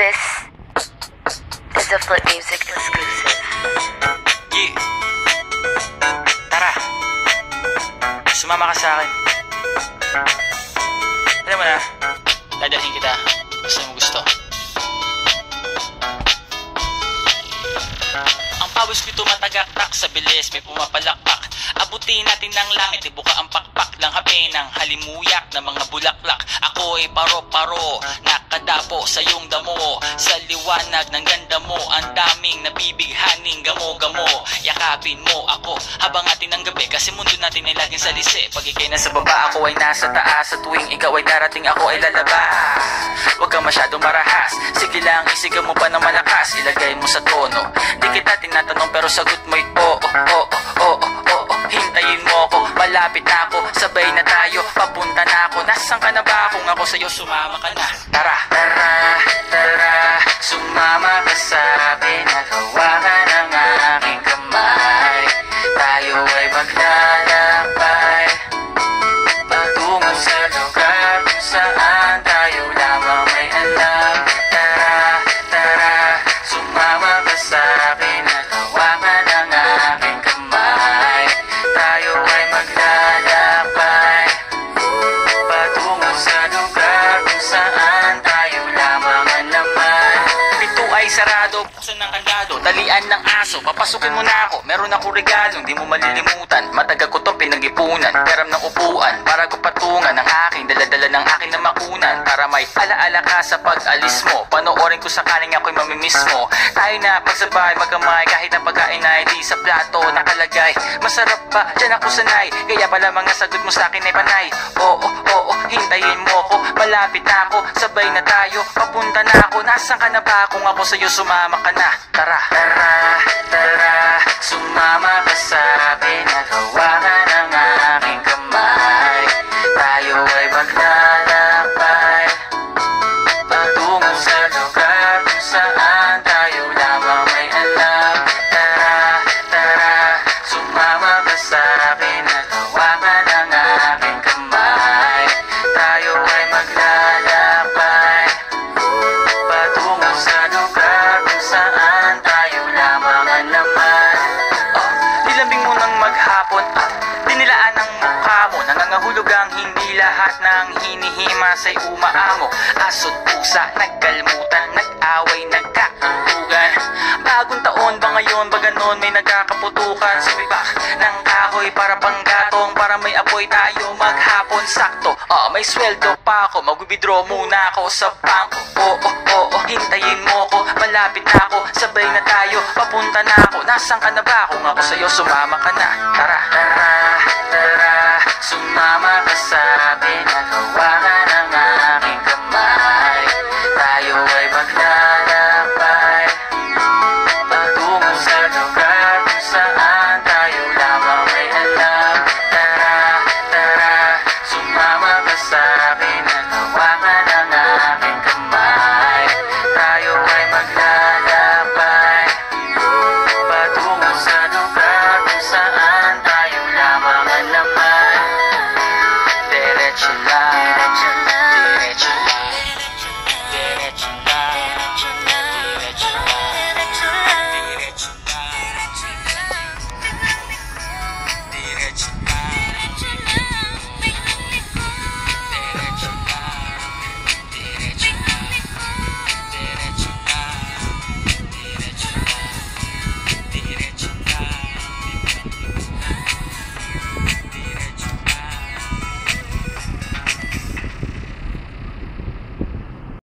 This is a Flip Music exclusive. Yeah. Tara, sumama ka sa akin. Alam mo na, dadalhin kita sa mo gusto. Ang pawis ko'y tumatagaktak sa bilis, may pumapalakpak. Abutin natin ng langit, ibuka ang pakpak lang hape ng halimuyak na mga bulaklak. Ako ay paro-paro, nakadapo sa iyong damo. Sa liwanag ng ganda mo, ang daming nabibighaning gamo-gamo. Yakapin mo ako habang atin ng gabi, kasi mundo natin ay laging salisi. Pag ikay nasa baba, ako ay nasa taas. Sa tuwing ikaw ay darating, ako ay lalabas. Huwag kang masyadong marahas, sige lang, isigaw mo pa ng malakas. Ilagay mo sa tono, di kita tinatanong pero sagot mo'y oo, oo, oo, oo. Hintayin mo ako, malapit na ako, sabay na tayo, papunta na ako. Nasaan ka na ba? Kung ako sa'yo, sumama ka na. Tara, tara, tara, sumama ka sa akin at hawakan ang aking kamay. Tayo ay maglalakbay patungo sa lugar kung saan tayo lamang may alam. Tara, tara, sumama ka sa akin at hawakan ang aking kamay. Tayo ay maglalakbay patungo sa lugar kung saan tayo lamang ang laman. Pito ay sarado, buksan ng kandado, talian ng aso, papasukin mo na ako. Meron ako regalong di mo malilimutan. Matagal ko to pinag-ipunan, peram ng upuan para ko patungan ang aking daladala ng aking namakunan. Para may alaala ka sa pag-alis mo, panoorin ko sakaling ako'y mamimiss mo. Tayo na pagsabay magkamay, kahit na pagkain ay di sa plato nakalagay. Masarap ba? Diyan ako sanay, kaya pala mga sagot mo sa akin ay panay. Oo, oo, hintayin mo ako, malapit na ako, sabay na tayo, papunta na ako. Nasaan ka na ba? Kung ako sa'yo, sumama ka na. Tara, tara, tara, sumama ka sa akin at hawakan ang aking kamay. Tayo ay maglalakbay patungo sa lugar kung saan tayo lamang may alam. Tara, tara, sumama ka sa akin at hawakan ang aking kamay. Tayo ay maglalakbay patungo sa lugar kung saan tayo lamang ang laman. Nilambing mo ng maghapon, dinilaan ang mukha mo. Nangangahulog ang hindi lahat ng hinihima sa'y umaamo. Aso't pusa, nagkalmutan, nag-away, nagkatutugan. Bagong taon ba ngayon, ba ganon may nagkakaputukan? Sumibak ng kahoy para panggatong, para may apoy tayo maghapon sakto. May sweldo pa ako, mag-withdraw muna ako sa bangko. Oo, oo, hintayin mo ko, malapit na ako, sabay na tayo, papunta na ako. Nasaan ka na ba? Kung ako sa'yo, sumama ka na. Tara, tara, tara,